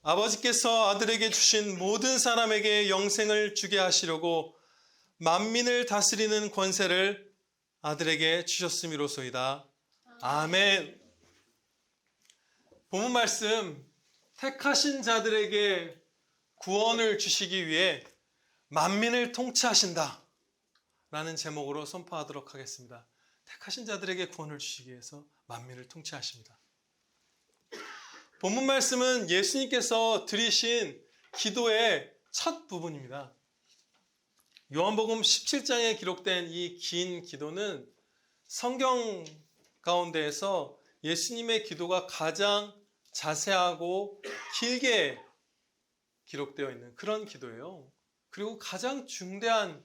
아버지께서 아들에게 주신 모든 사람에게 영생을 주게 하시려고 만민을 다스리는 권세를 아들에게 주셨음이로소이다. 아멘. 본문 말씀, 택하신 자들에게 구원을 주시기 위해 만민을 통치하신다 라는 제목으로 선포하도록 하겠습니다. 택하신 자들에게 구원을 주시기 위해서 만민을 통치하십니다. 본문 말씀은 예수님께서 드리신 기도의 첫 부분입니다. 요한복음 17장에 기록된 이 긴 기도는 성경 가운데에서 예수님의 기도가 가장 자세하고 길게 기록되어 있는 그런 기도예요. 그리고 가장 중대한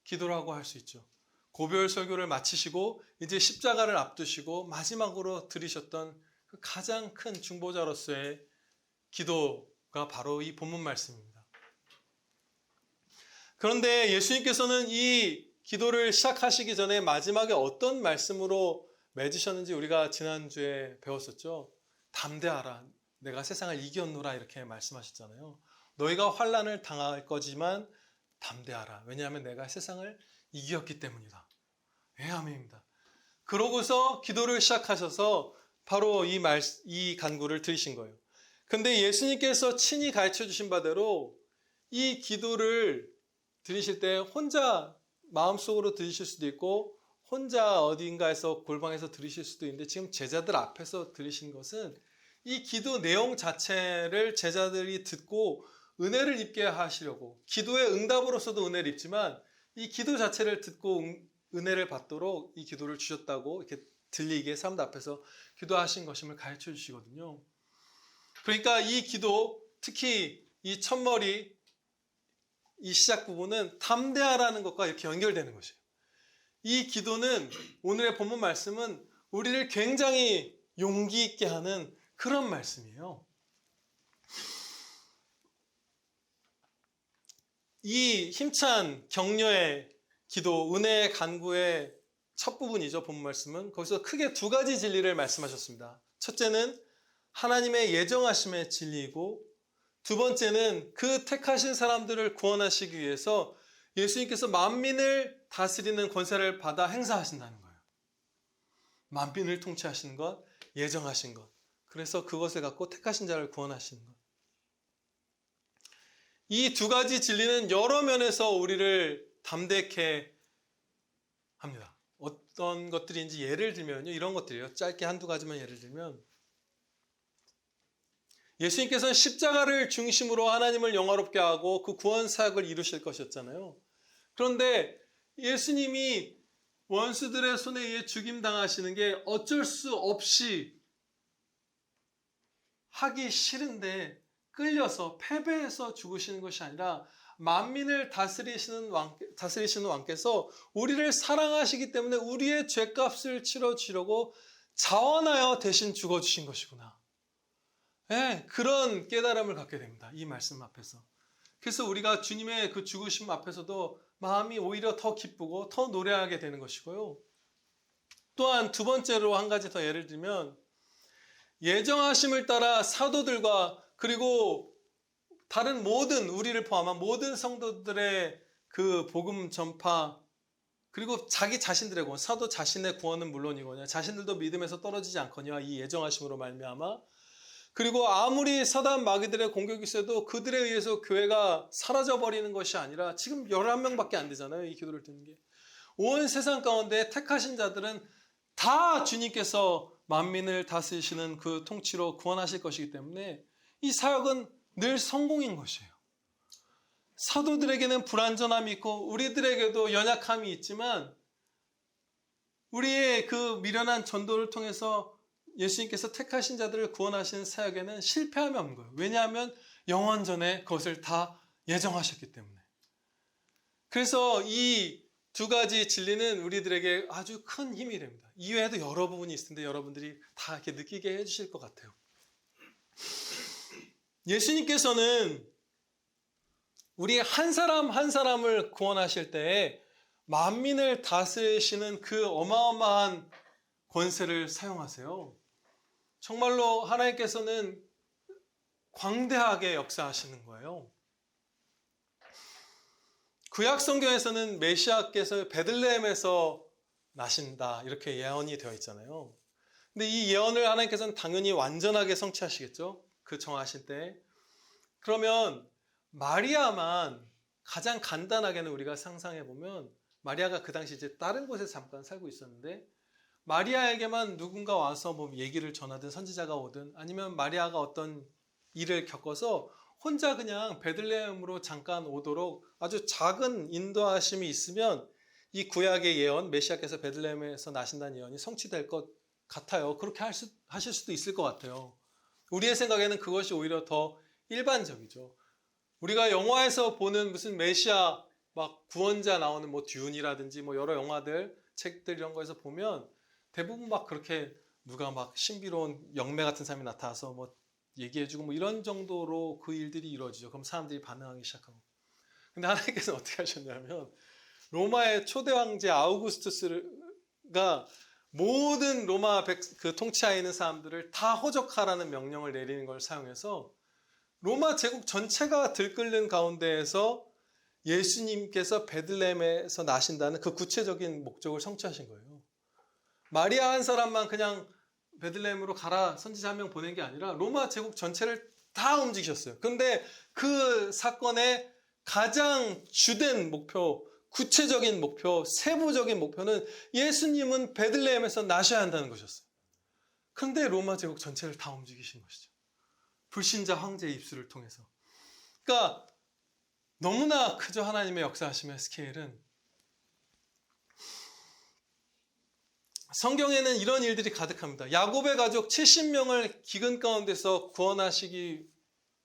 기도라고 할 수 있죠. 고별 설교를 마치시고 이제 십자가를 앞두시고 마지막으로 드리셨던 그 가장 큰 중보자로서의 기도가 바로 이 본문 말씀입니다. 그런데 예수님께서는 이 기도를 시작하시기 전에 마지막에 어떤 말씀으로 맺으셨는지 우리가 지난주에 배웠었죠. 담대하라, 내가 세상을 이겼노라 이렇게 말씀하셨잖아요. 너희가 환난을 당할 거지만 담대하라. 왜냐하면 내가 세상을 이겼기 때문이다. 예, 아멘입니다. 그러고서 기도를 시작하셔서 바로 이 간구를 드리신 거예요. 근데 예수님께서 친히 가르쳐 주신 바대로 이 기도를 드리실 때 혼자 마음속으로 드리실 수도 있고 혼자 어딘가에서 골방에서 드리실 수도 있는데 지금 제자들 앞에서 드리신 것은 이 기도 내용 자체를 제자들이 듣고 은혜를 입게 하시려고, 기도의 응답으로서도 은혜를 입지만 이 기도 자체를 듣고 은혜를 받도록 이 기도를 주셨다고 이렇게 들리게 사람들 앞에서 기도하신 것임을 가르쳐 주시거든요. 그러니까 이 기도, 특히 이 첫머리, 이 시작 부분은 담대하라는 것과 이렇게 연결되는 것이에요. 이 기도는, 오늘의 본문 말씀은 우리를 굉장히 용기 있게 하는 그런 말씀이에요. 이 힘찬 격려의 기도, 은혜의 간구의 첫 부분이죠. 본문 말씀은 거기서 크게 두 가지 진리를 말씀하셨습니다. 첫째는 하나님의 예정하심의 진리이고, 두 번째는 그 택하신 사람들을 구원하시기 위해서 예수님께서 만민을 다스리는 권세를 받아 행사하신다는 거예요. 만민을 통치하시는 것, 예정하신 것. 그래서 그것을 갖고 택하신 자를 구원하시는 것. 이 두 가지 진리는 여러 면에서 우리를 담대케 합니다. 어떤 것들인지 예를 들면요. 이런 것들이에요. 짧게 한두 가지만 예를 들면, 예수님께서는 십자가를 중심으로 하나님을 영화롭게 하고 그 구원 사역을 이루실 것이었잖아요. 그런데 예수님이 원수들의 손에 의해 죽임당하시는 게 어쩔 수 없이 하기 싫은데 끌려서 패배해서 죽으시는 것이 아니라 만민을 다스리시는 왕께서 우리를 사랑하시기 때문에 우리의 죄값을 치러주려고 자원하여 대신 죽어주신 것이구나. 네, 그런 깨달음을 갖게 됩니다. 이 말씀 앞에서. 그래서 우리가 주님의 그 죽으심 앞에서도 마음이 오히려 더 기쁘고 더 노래하게 되는 것이고요. 또한 두 번째로 한 가지 더 예를 들면, 예정하심을 따라 사도들과 그리고 다른 모든, 우리를 포함한 모든 성도들의 그 복음 전파, 그리고 자기 자신들의 구원, 사도 자신의 구원은 물론이거냐, 자신들도 믿음에서 떨어지지 않거니와 이 예정하심으로 말미암아, 그리고 아무리 사단 마귀들의 공격이 있어도 그들에 의해서 교회가 사라져버리는 것이 아니라, 지금 11명밖에 안 되잖아요, 이 기도를 듣는 게. 온 세상 가운데 택하신 자들은 다 주님께서 만민을 다스리시는 그 통치로 구원하실 것이기 때문에 이 사역은 늘 성공인 것이에요. 사도들에게는 불완전함이 있고 우리들에게도 연약함이 있지만, 우리의 그 미련한 전도를 통해서 예수님께서 택하신 자들을 구원하시는 사역에는 실패함이 없는 거예요. 왜냐하면 영원전에 그것을 다 예정하셨기 때문에. 그래서 이 두 가지 진리는 우리들에게 아주 큰 힘이 됩니다. 이외에도 여러 부분이 있을 텐데 여러분들이 다 이렇게 느끼게 해주실 것 같아요. 예수님께서는 우리 한 사람 한 사람을 구원하실 때에 만민을 다스리시는 그 어마어마한 권세를 사용하세요. 정말로 하나님께서는 광대하게 역사하시는 거예요. 구약 성경에서는 메시아께서 베들레헴에서 나신다 이렇게 예언이 되어 있잖아요. 근데 이 예언을 하나님께서는 당연히 완전하게 성취하시겠죠. 그 정하실 때. 그러면 마리아만 가장 간단하게는 우리가 상상해 보면, 마리아가 그 당시 이제 다른 곳에 잠깐 살고 있었는데 마리아에게만 누군가 와서 뭐 얘기를 전하든 선지자가 오든, 아니면 마리아가 어떤 일을 겪어서 혼자 그냥 베들레헴으로 잠깐 오도록 아주 작은 인도하심이 있으면 이 구약의 예언, 메시아께서 베들레헴에서 나신다는 예언이 성취될 것 같아요. 그렇게 하실 수도 있을 것 같아요. 우리의 생각에는 그것이 오히려 더 일반적이죠. 우리가 영화에서 보는 무슨 메시아 막 구원자 나오는 뭐 듄이라든지 뭐 여러 영화들, 책들 이런 거에서 보면 대부분 막 그렇게 누가 막 신비로운 영매 같은 사람이 나타나서 뭐 얘기해주고 뭐 이런 정도로 그 일들이 이루어지죠. 그럼 사람들이 반응하기 시작하고. 근데 하나님께서는 어떻게 하셨냐면, 로마의 초대 황제 아우구스투스가 모든 로마 그 통치하에 있는 사람들을 다 호적하라는 명령을 내리는 걸 사용해서 로마 제국 전체가 들끓는 가운데에서 예수님께서 베들레헴에서 나신다는 그 구체적인 목적을 성취하신 거예요. 마리아 한 사람만 그냥 베들레헴으로 가라 선지자 한 명 보낸 게 아니라 로마 제국 전체를 다 움직이셨어요. 그런데 그 사건의 가장 주된 목표, 구체적인 목표, 세부적인 목표는 예수님은 베들레헴에서 나셔야 한다는 것이었어요. 그런데 로마 제국 전체를 다 움직이신 것이죠. 불신자 황제의 입술을 통해서. 그러니까 너무나 크죠, 하나님의 역사하심의 스케일은. 성경에는 이런 일들이 가득합니다. 야곱의 가족 70명을 기근 가운데서 구원하시기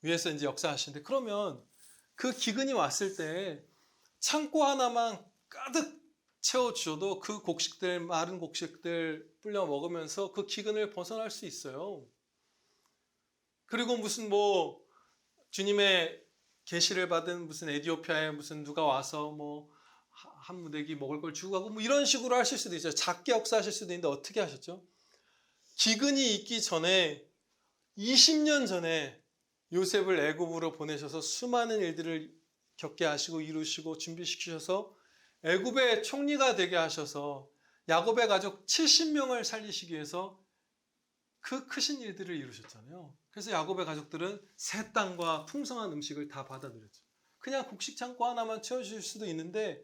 위해서 이제 역사하시는데, 그러면 그 기근이 왔을 때 창고 하나만 가득 채워주셔도 그 곡식들, 마른 곡식들 불려 먹으면서 그 기근을 벗어날 수 있어요. 그리고 무슨 뭐 주님의 계시를 받은 무슨 에티오피아에 무슨 누가 와서 뭐 한 무대기 먹을 걸 주고 가고 뭐 이런 식으로 하실 수도 있어요. 작게 역사하실 수도 있는데 어떻게 하셨죠? 기근이 있기 전에 20년 전에 요셉을 애굽으로 보내셔서 수많은 일들을 겪게 하시고 이루시고 준비시키셔서 애굽의 총리가 되게 하셔서 야곱의 가족 70명을 살리시기 위해서 그 크신 일들을 이루셨잖아요. 그래서 야곱의 가족들은 새 땅과 풍성한 음식을 다 받아들였죠. 그냥 곡식 창고 하나만 채워주실 수도 있는데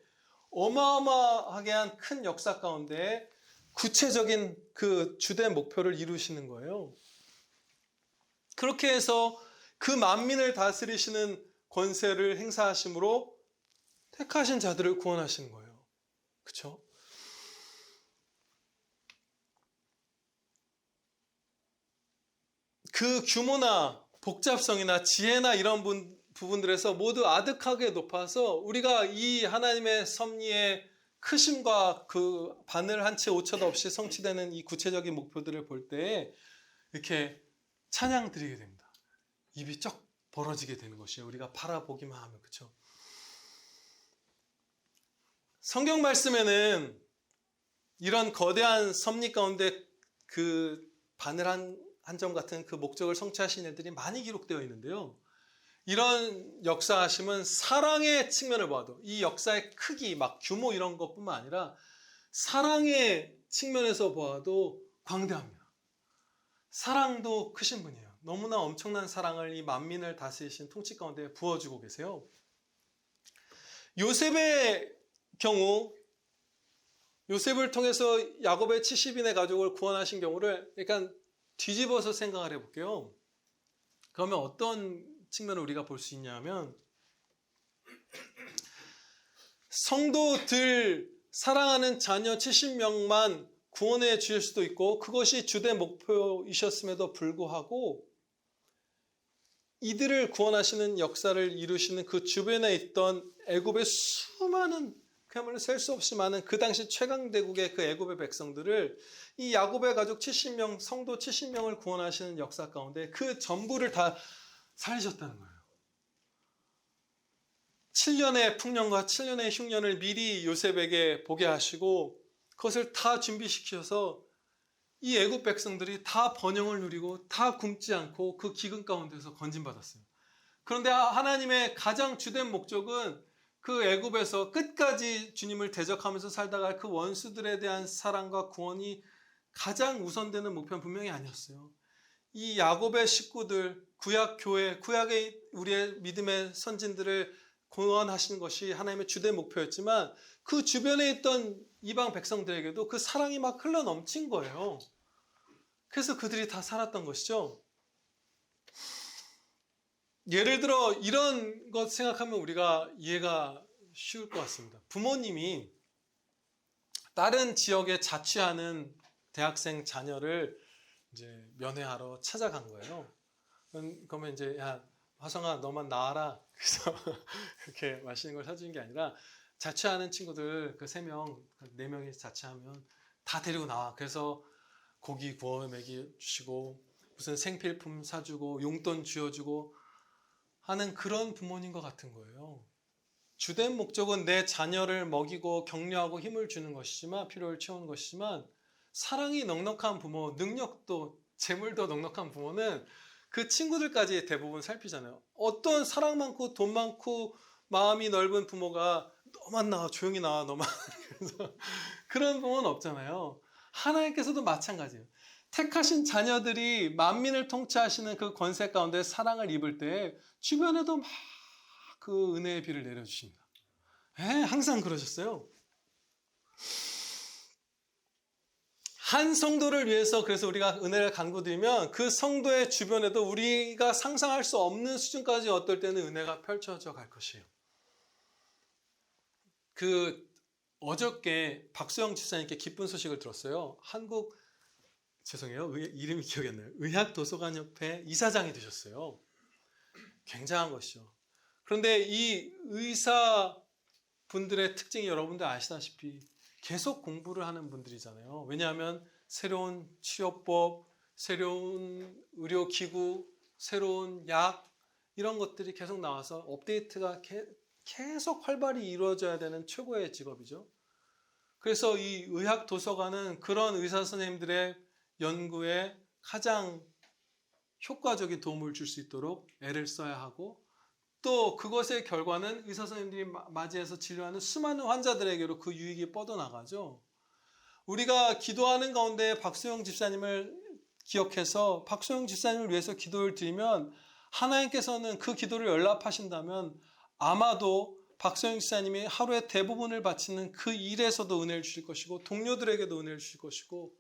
어마어마하게 한 큰 역사 가운데 구체적인 그 주된 목표를 이루시는 거예요. 그렇게 해서 그 만민을 다스리시는 권세를 행사하심으로 택하신 자들을 구원하시는 거예요. 그렇죠? 그 규모나 복잡성이나 지혜나 이런 부분들에서 모두 아득하게 높아서 우리가 이 하나님의 섭리의 크심과 그 바늘 한 채 오차도 없이 성취되는 이 구체적인 목표들을 볼 때 이렇게 찬양 드리게 됩니다. 입이 쩍 벌어지게 되는 것이에요. 우리가 바라보기만 하면. 그렇죠? 성경 말씀에는 이런 거대한 섭리 가운데 그 바늘 한 점 같은 그 목적을 성취하신 일들이 많이 기록되어 있는데요. 이런 역사하심은 사랑의 측면을 봐도 이 역사의 크기, 막 규모 이런 것뿐만 아니라 사랑의 측면에서 봐도 광대합니다. 사랑도 크신 분이에요. 너무나 엄청난 사랑을 이 만민을 다스리신 통치 가운데 부어주고 계세요. 요셉의 경우, 요셉을 통해서 야곱의 70인의 가족을 구원하신 경우를 약간 뒤집어서 생각을 해볼게요. 그러면 어떤 측면을 우리가 볼 수 있냐면, 성도들 사랑하는 자녀 70명만 구원해 주실 수도 있고 그것이 주된 목표이셨음에도 불구하고 이들을 구원하시는 역사를 이루시는 그 주변에 있던 애굽의 수많은, 그야말로 셀 수 없이 많은 그 당시 최강대국의 그 애굽의 백성들을 이 야곱의 가족 70명, 성도 70명을 구원하시는 역사 가운데 그 전부를 다 살리셨다는 거예요. 7년의 풍년과 7년의 흉년을 미리 요셉에게 보게 하시고 그것을 다 준비시켜서 이 애굽 백성들이 다 번영을 누리고 다 굶지 않고 그 기근 가운데서 건진받았어요. 그런데 하나님의 가장 주된 목적은 그 애굽에서 끝까지 주님을 대적하면서 살다가 그 원수들에 대한 사랑과 구원이 가장 우선되는 목표는 분명히 아니었어요. 이 야곱의 식구들, 구약 교회, 구약의 우리의 믿음의 선진들을 구원하시는 것이 하나님의 주된 목표였지만 그 주변에 있던 이방 백성들에게도 그 사랑이 막 흘러 넘친 거예요. 그래서 그들이 다 살았던 것이죠. 예를 들어 이런 것 생각하면 우리가 이해가 쉬울 것 같습니다. 부모님이 다른 지역에 자취하는 대학생 자녀를 이제 면회하러 찾아간 거예요. 그러면 이제 야 화성아 너만 나와라. 그래서 그렇게 맛있는 걸 사주는 게 아니라 자취하는 친구들 그 3명, 4명이 자취하면 다 데리고 나와. 그래서 고기 구워 먹이 주시고 무슨 생필품 사주고 용돈 쥐어주고 하는 그런 부모님 것 같은 거예요. 주된 목적은 내 자녀를 먹이고 격려하고 힘을 주는 것이지만 필요를 채우는 것이지만 사랑이 넉넉한 부모, 능력도 재물도 넉넉한 부모는 그 친구들까지 대부분 살피잖아요. 어떤 사랑 많고 돈 많고 마음이 넓은 부모가 너만 나와 조용히 나와 너만 그래서 그런 부모는 없잖아요. 하나님께서도 마찬가지예요. 택하신 자녀들이 만민을 통치하시는 그 권세 가운데 사랑을 입을 때 주변에도 막 그 은혜의 비를 내려주십니다. 항상 그러셨어요. 한 성도를 위해서 그래서 우리가 은혜를 간구드리면 그 성도의 주변에도 우리가 상상할 수 없는 수준까지 어떨 때는 은혜가 펼쳐져 갈 것이에요. 어저께 박수영 집사님께 기쁜 소식을 들었어요. 죄송해요. 이름이 기억이 안 나요. 의학도서관협회 이사장이 되셨어요. 굉장한 것이죠. 그런데 이 의사분들의 특징이 여러분들 아시다시피 계속 공부를 하는 분들이잖아요. 왜냐하면 새로운 치료법, 새로운 의료기구, 새로운 약 이런 것들이 계속 나와서 업데이트가 계속 활발히 이루어져야 되는 최고의 직업이죠. 그래서 이 의학도서관은 그런 의사 선생님들의 연구에 가장 효과적인 도움을 줄 수 있도록 애를 써야 하고 또 그것의 결과는 의사 선생님들이 맞이해서 진료하는 수많은 환자들에게로 그 유익이 뻗어나가죠. 우리가 기도하는 가운데 박수영 집사님을 기억해서 박수영 집사님을 위해서 기도를 드리면 하나님께서는 그 기도를 연락하신다면 아마도 박수영 집사님이 하루의 대부분을 바치는 그 일에서도 은혜를 주실 것이고 동료들에게도 은혜를 주실 것이고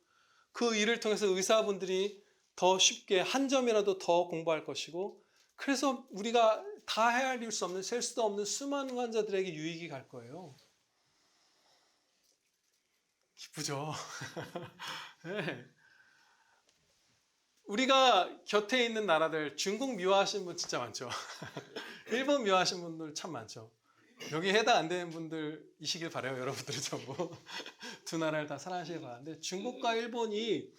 그 일을 통해서 의사분들이 더 쉽게 한 점이라도 더 공부할 것이고 그래서 우리가 다 헤아릴 수 없는 셀 수도 없는 수많은 환자들에게 유익이 갈 거예요. 기쁘죠? 네. 우리가 곁에 있는 나라들 중국 미워하시는 분 진짜 많죠. 일본 미워하시는 분들 참 많죠. 여기 해당 안 되는 분들이시길 바라요. 여러분들이 전부 두 나라를 다 사랑하시길 바라는데 중국과 일본이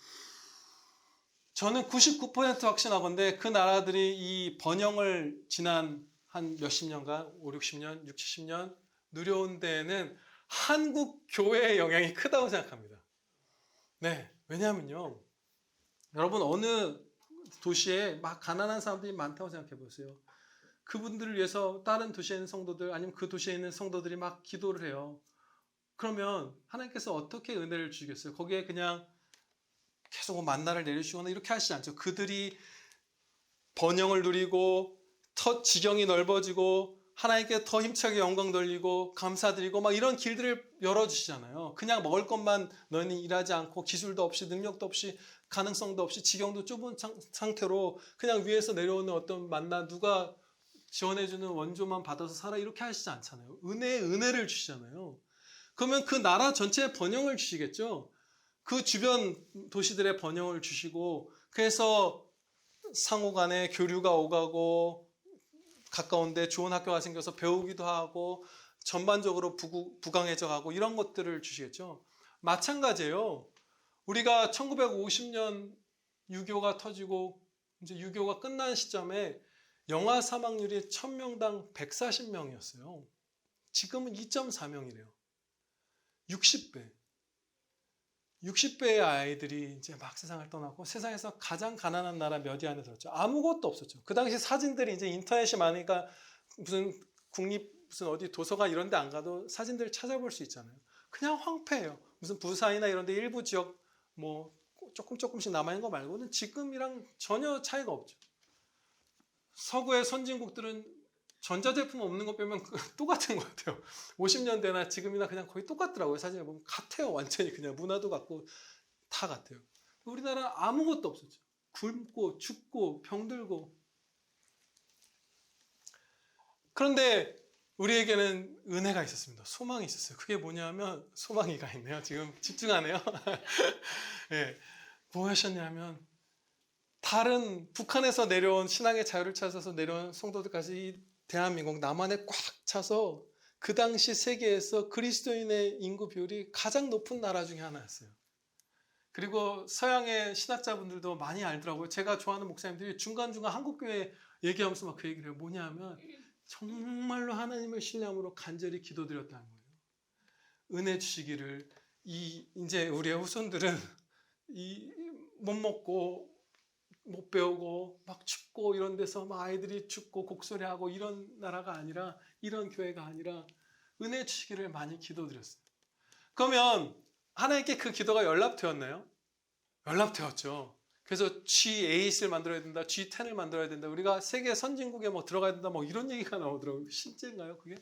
저는 99% 확신하건대 그 나라들이 이 번영을 지난 한 몇십 년간 5, 60년, 6, 70년 누려온 데에는 한국 교회의 영향이 크다고 생각합니다. 네, 왜냐하면요. 여러분 어느 도시에 막 가난한 사람들이 많다고 생각해 보세요. 그분들을 위해서 다른 도시에 있는 성도들 아니면 그 도시에 있는 성도들이 막 기도를 해요. 그러면 하나님께서 어떻게 은혜를 주시겠어요? 거기에 그냥 계속 만나를 내려주시거나 이렇게 하시지 않죠. 그들이 번영을 누리고 더 지경이 넓어지고 하나님께 더 힘차게 영광 돌리고 감사드리고 막 이런 길들을 열어주시잖아요. 그냥 먹을 것만 너희는 일하지 않고 기술도 없이 능력도 없이 가능성도 없이 지경도 좁은 상태로 그냥 위에서 내려오는 어떤 만나 누가 지원해주는 원조만 받아서 살아 이렇게 하시지 않잖아요. 은혜를 주시잖아요. 그러면 그 나라 전체에 번영을 주시겠죠. 그 주변 도시들의 번영을 주시고 그래서 상호 간에 교류가 오가고 가까운데 좋은 학교가 생겨서 배우기도 하고 전반적으로 부강해져 가고 이런 것들을 주시겠죠. 마찬가지예요. 우리가 1950년 유교가 터지고 이제 유교가 끝난 시점에 영아 사망률이 1000명당 140명이었어요. 지금은 2.4명이래요. 60배. 60배의 아이들이 이제 막 세상을 떠나고 세상에서 가장 가난한 나라 몇 위 안에 들었죠. 아무것도 없었죠. 그 당시 사진들이 이제 인터넷이 많으니까 무슨 국립 무슨 어디 도서관 이런 데 안 가도 사진들 찾아볼 수 있잖아요. 그냥 황폐해요. 무슨 부산이나 이런 데 일부 지역 뭐 조금씩 남아있는 거 말고는 지금이랑 전혀 차이가 없죠. 서구의 선진국들은 전자제품 없는 거 빼면 똑같은 것 같아요. 50년대나 지금이나 그냥 거의 똑같더라고요. 사진을 보면 같아요. 완전히 그냥 문화도 같고 다 같아요. 우리나라는 아무것도 없었죠. 굶고 죽고 병들고. 그런데 우리에게는 은혜가 있었습니다. 소망이 있었어요. 그게 뭐냐면 소망이가 있네요. 지금 집중하네요. 네. 무엇이었냐면 다른 북한에서 내려온 신앙의 자유를 찾아서 내려온 성도들까지 이 대한민국 남한에 꽉 차서 그 당시 세계에서 그리스도인의 인구 비율이 가장 높은 나라 중에 하나였어요. 그리고 서양의 신학자분들도 많이 알더라고요. 제가 좋아하는 목사님들이 중간중간 한국교회 얘기하면서 막 그 얘기를 해요. 뭐냐면 정말로 하나님을 신뢰함으로 간절히 기도드렸다는 거예요. 은혜 주시기를 이제 우리의 후손들은 못 먹고 못 배우고 막 춥고 이런 데서 막 아이들이 죽고 곡소리하고 이런 나라가 아니라 이런 교회가 아니라 은혜 주시기를 많이 기도드렸어요. 그러면 하나님께 그 기도가 연락되었나요? 연락되었죠. 그래서 G8을 만들어야 된다, G10을 만들어야 된다. 우리가 세계 선진국에 뭐 들어가야 된다, 뭐 이런 얘기가 나오더라고요. 실제인가요, 그게?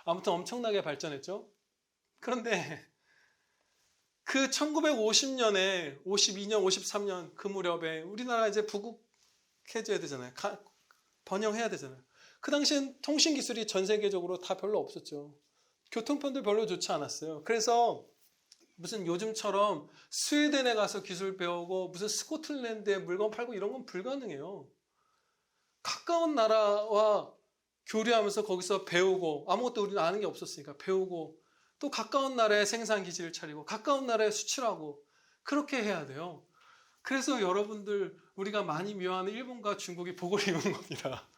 아무튼 엄청나게 발전했죠. 그런데 그 1950년에 52년, 53년 그 무렵에 우리나라 이제 부국해져야 되잖아요. 번영해야 되잖아요. 그 당시엔 통신 기술이 전 세계적으로 다 별로 없었죠. 교통편도 별로 좋지 않았어요. 그래서 무슨 요즘처럼 스웨덴에 가서 기술 배우고 무슨 스코틀랜드에 물건 팔고 이런 건 불가능해요. 가까운 나라와 교류하면서 거기서 배우고 아무것도 우리는 아는 게 없었으니까 배우고 또 가까운 나라에 생산 기지를 차리고 가까운 나라에 수출하고 그렇게 해야 돼요. 그래서 여러분들 우리가 많이 미워하는 일본과 중국이 복을 입은 겁니다.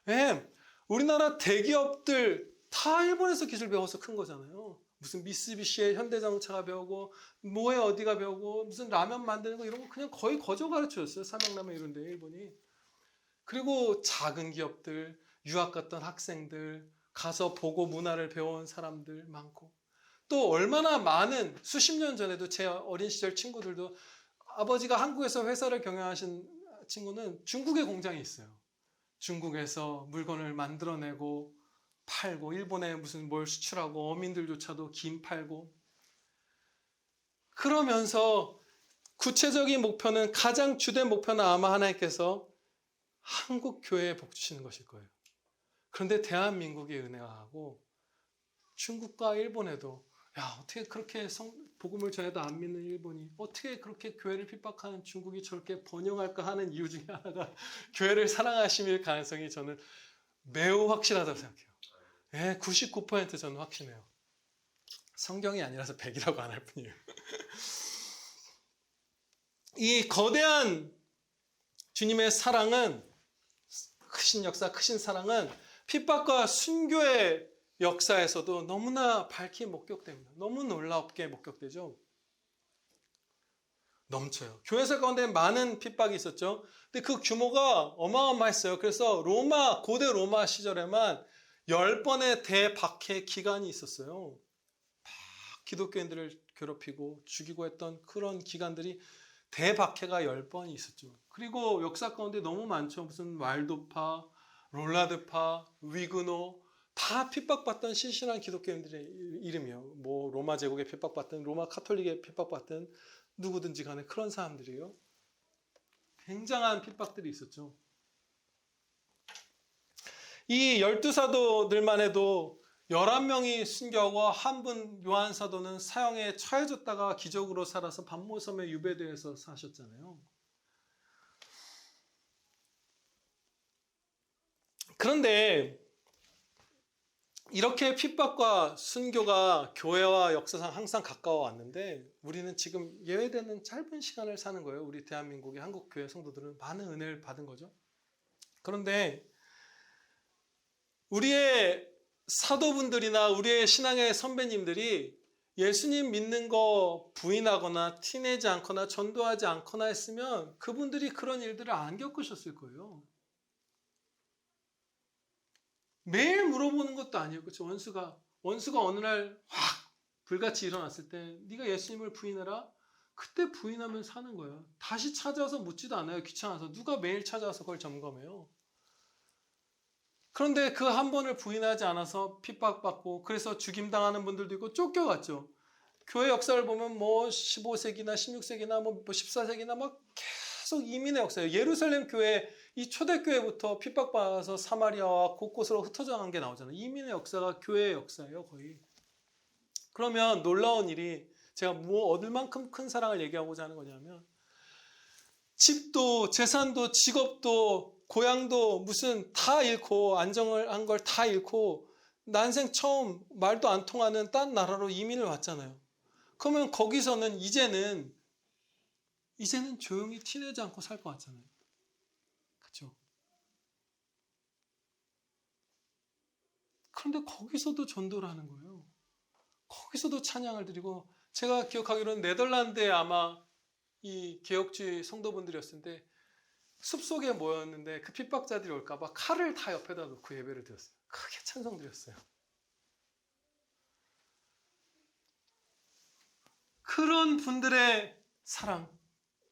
네, 우리나라 대기업들 다 일본에서 기술 배워서 큰 거잖아요. 무슨 미쓰비시에 현대자동차가 배우고 뭐에 어디가 배우고 무슨 라면 만드는 거 이런 거 그냥 거의 거저 가르쳐줬어요. 삼양라면 이런 데 일본이. 그리고 작은 기업들, 유학 갔던 학생들, 가서 보고 문화를 배워온 사람들 많고 또 얼마나 많은 수십 년 전에도 제 어린 시절 친구들도 아버지가 한국에서 회사를 경영하신 친구는 중국에 공장이 있어요. 중국에서 물건을 만들어내고 팔고 일본에 무슨 뭘 수출하고 어민들조차도 김 팔고 그러면서 구체적인 목표는 가장 주된 목표는 아마 하나님께서 한국 교회에 복 주시는 것일 거예요. 그런데 대한민국의 은혜가 하고 중국과 일본에도 야 어떻게 그렇게 복음을 전해도 안 믿는 일본이 어떻게 그렇게 교회를 핍박하는 중국이 저렇게 번영할까 하는 이유 중에 하나가 교회를 사랑하심일 가능성이 저는 매우 확실하다고 생각해요. 네, 99% 저는 확신해요. 성경이 아니라서 100이라고 안 할 뿐이에요. 이 거대한 주님의 사랑은 크신 역사, 크신 사랑은 핍박과 순교의 역사에서도 너무나 밝게 목격됩니다. 너무 놀랍게 목격되죠. 넘쳐요. 교회사 가운데 많은 핍박이 있었죠. 근데 그 규모가 어마어마했어요. 그래서 고대 로마 시절에만 10번의 대박해 기간이 있었어요. 막 기독교인들을 괴롭히고 죽이고 했던 그런 기간들이 대박해가 10번이 있었죠. 그리고 역사 가운데 너무 많죠. 무슨 왈도파, 롤라드파, 위그노 다 핍박받던 신실한 기독교인들의 이름이에요. 뭐 로마 제국에 핍박받던 로마 카톨릭에 핍박받던 누구든지 간에 그런 사람들이에요. 굉장한 핍박들이 있었죠. 이 12사도들만 해도 11명이 순교하고 한 분 요한 사도는 사형에 처해졌다가 기적으로 살아서 반모섬에 유배되어서 사셨잖아요. 그런데 이렇게 핍박과 순교가 교회와 역사상 항상 가까워 왔는데 우리는 지금 예외되는 짧은 시간을 사는 거예요. 우리 대한민국의 한국교회 성도들은 많은 은혜를 받은 거죠. 그런데 우리의 사도분들이나 우리의 신앙의 선배님들이 예수님 믿는 거 부인하거나 티내지 않거나 전도하지 않거나 했으면 그분들이 그런 일들을 안 겪으셨을 거예요. 매일 물어보는 것도 아니에요. 그렇죠? 원수가 어느 날 확 불같이 일어났을 때 네가 예수님을 부인해라. 그때 부인하면 사는 거예요. 다시 찾아와서 묻지도 않아요. 귀찮아서. 누가 매일 찾아와서 그걸 점검해요. 그런데 그 한 번을 부인하지 않아서 핍박받고 그래서 죽임당하는 분들도 있고 쫓겨갔죠. 교회 역사를 보면 뭐 15세기나 16세기나 뭐 14세기나 막 계속 이민의 역사예요. 예루살렘 교회 이 초대교회부터 핍박받아서 사마리아와 곳곳으로 흩어져 간 게 나오잖아요. 이민의 역사가 교회의 역사예요, 거의. 그러면 놀라운 일이 제가 뭐 얻을 만큼 큰 사랑을 얘기하고자 하는 거냐면 집도 재산도 직업도 고향도 무슨 다 잃고 안정을 한 걸 다 잃고 난생 처음 말도 안 통하는 딴 나라로 이민을 왔잖아요. 그러면 거기서는 이제는 조용히 티내지 않고 살 것 같잖아요. 그렇죠? 그런데 거기서도 전도를 하는 거예요. 거기서도 찬양을 드리고 제가 기억하기로는 네덜란드에 아마 이 개혁주의 성도분들이었는데 숲속에 모였는데 그 핍박자들이 올까봐 칼을 다 옆에다 놓고 예배를 드렸어요. 크게 찬송 드렸어요. 그런 분들의 사랑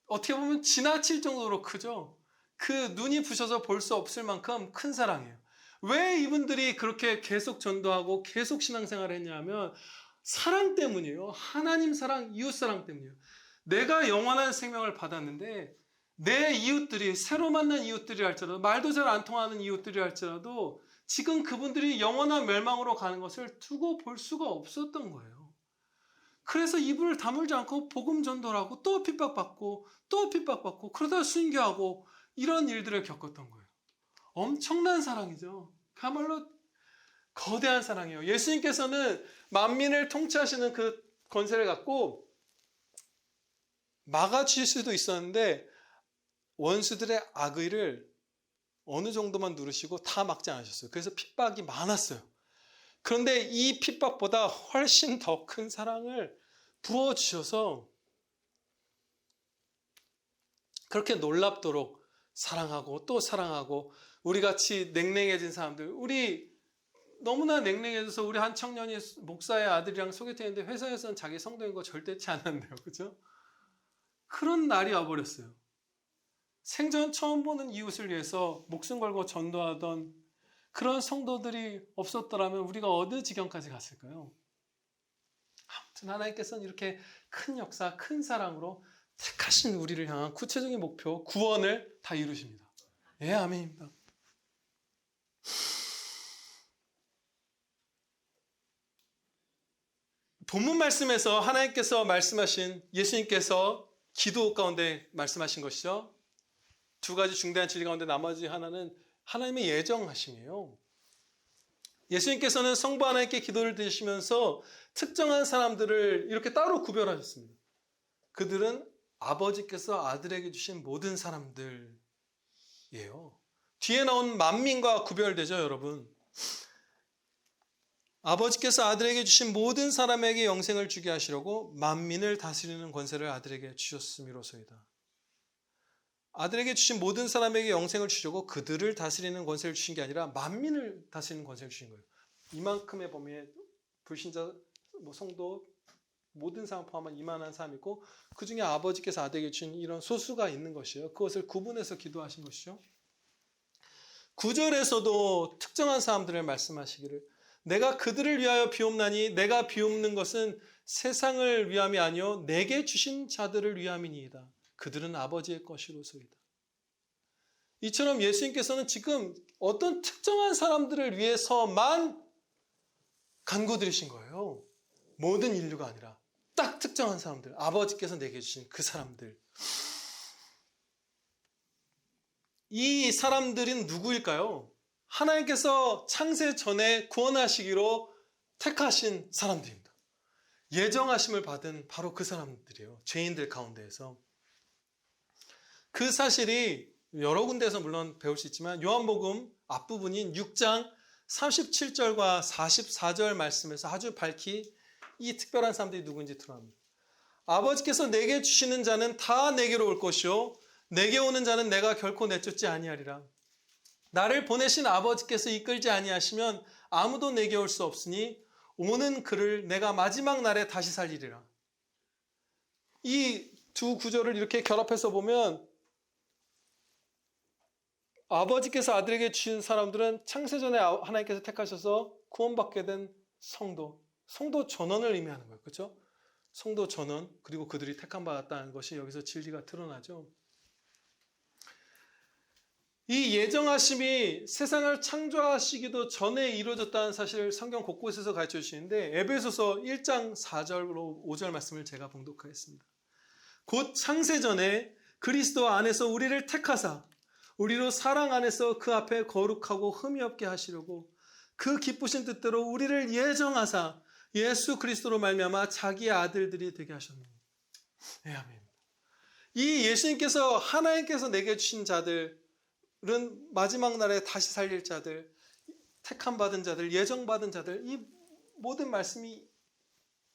어떻게 보면 지나칠 정도로 크죠. 그 눈이 부셔서 볼 수 없을 만큼 큰 사랑이에요. 왜 이분들이 그렇게 계속 전도하고 계속 신앙생활을 했냐면 사랑 때문이에요. 하나님 사랑, 이웃 사랑 때문이에요. 내가 영원한 생명을 받았는데 내 이웃들이 새로 만난 이웃들이 할지라도 말도 잘 안 통하는 이웃들이 할지라도 지금 그분들이 영원한 멸망으로 가는 것을 두고 볼 수가 없었던 거예요. 그래서 입을 다물지 않고 복음 전도를 하고 또 핍박받고 또 핍박받고 그러다 순교하고 이런 일들을 겪었던 거예요. 엄청난 사랑이죠. 그야말로 거대한 사랑이에요. 예수님께서는 만민을 통치하시는 그 권세를 갖고 막아주실 수도 있었는데 원수들의 악의를 어느 정도만 누르시고 다 막지 않으셨어요. 그래서 핍박이 많았어요. 그런데 이 핍박보다 훨씬 더 큰 사랑을 부어주셔서 그렇게 놀랍도록 사랑하고 또 사랑하고 우리같이 냉랭해진 사람들 우리 너무나 냉랭해져서 우리 한 청년이 목사의 아들이랑 소개팅했는데 회사에서는 자기 성도인 거 절대 치 않았는데요. 그죠? 그런 날이 와버렸어요. 생전 처음 보는 이웃을 위해서 목숨 걸고 전도하던 그런 성도들이 없었더라면 우리가 어느 지경까지 갔을까요? 아무튼 하나님께서는 이렇게 큰 역사, 큰 사랑으로 택하신 우리를 향한 구체적인 목표, 구원을 다 이루십니다. 예, 아멘입니다. 본문 말씀에서 하나님께서 말씀하신 예수님께서 기도 가운데 말씀하신 것이죠. 두 가지 중대한 진리 가운데 나머지 하나는 하나님의 예정하심이에요. 예수님께서는 성부 하나님께 기도를 드리시면서 특정한 사람들을 이렇게 따로 구별하셨습니다. 그들은 아버지께서 아들에게 주신 모든 사람들이에요. 뒤에 나온 만민과 구별되죠, 여러분. 아버지께서 아들에게 주신 모든 사람에게 영생을 주게 하시려고 만민을 다스리는 권세를 아들에게 주셨음이로소이다. 아들에게 주신 모든 사람에게 영생을 주려고 그들을 다스리는 권세를 주신 게 아니라 만민을 다스리는 권세를 주신 거예요. 이만큼의 범위에 불신자, 성도, 모든 사람 포함한 이만한 사람이 있고 그 중에 아버지께서 아들에게 주신 이런 소수가 있는 것이에요. 그것을 구분해서 기도하신 것이죠. 9절에서도 특정한 사람들을 말씀하시기를 내가 그들을 위하여 비옵나니 내가 비옵는 것은 세상을 위함이 아니요 내게 주신 자들을 위함이니이다. 그들은 아버지의 것이로소이다. 이처럼 예수님께서는 지금 어떤 특정한 사람들을 위해서만 간구드리신 거예요. 모든 인류가 아니라 딱 특정한 사람들, 아버지께서 내게 주신 그 사람들. 이 사람들은 누구일까요? 하나님께서 창세 전에 구원하시기로 택하신 사람들입니다. 예정하심을 받은 바로 그 사람들이에요. 죄인들 가운데에서. 그 사실이 여러 군데에서 물론 배울 수 있지만 요한복음 앞부분인 6장 37절과 44절 말씀에서 아주 밝히 이 특별한 사람들이 누구인지 드러납니다. 아버지께서 내게 주시는 자는 다 내게로 올 것이요 내게 오는 자는 내가 결코 내쫓지 아니하리라. 나를 보내신 아버지께서 이끌지 아니하시면 아무도 내게 올 수 없으니 오는 그를 내가 마지막 날에 다시 살리리라. 이 두 구절을 이렇게 결합해서 보면 아버지께서 아들에게 주신 사람들은 창세전에 하나님께서 택하셔서 구원받게 된 성도 전원을 의미하는 거예요. 그렇죠? 성도 전원, 그리고 그들이 택함 받았다는 것이 여기서 진리가 드러나죠. 이 예정하심이 세상을 창조하시기도 전에 이루어졌다는 사실을 성경 곳곳에서 가르쳐 주시는데 에베소서 1장 4절로 5절 말씀을 제가 봉독하겠습니다. 곧 창세전에 그리스도 안에서 우리를 택하사 우리로 사랑 안에서 그 앞에 거룩하고 흠이 없게 하시려고 그 기쁘신 뜻대로 우리를 예정하사 예수 그리스도로 말미암아 자기의 아들들이 되게 하셨느니라. 네, 아멘. 이 예수님께서 하나님께서 내게 주신 자들은 마지막 날에 다시 살릴 자들, 택함 받은 자들, 예정 받은 자들, 이 모든 말씀이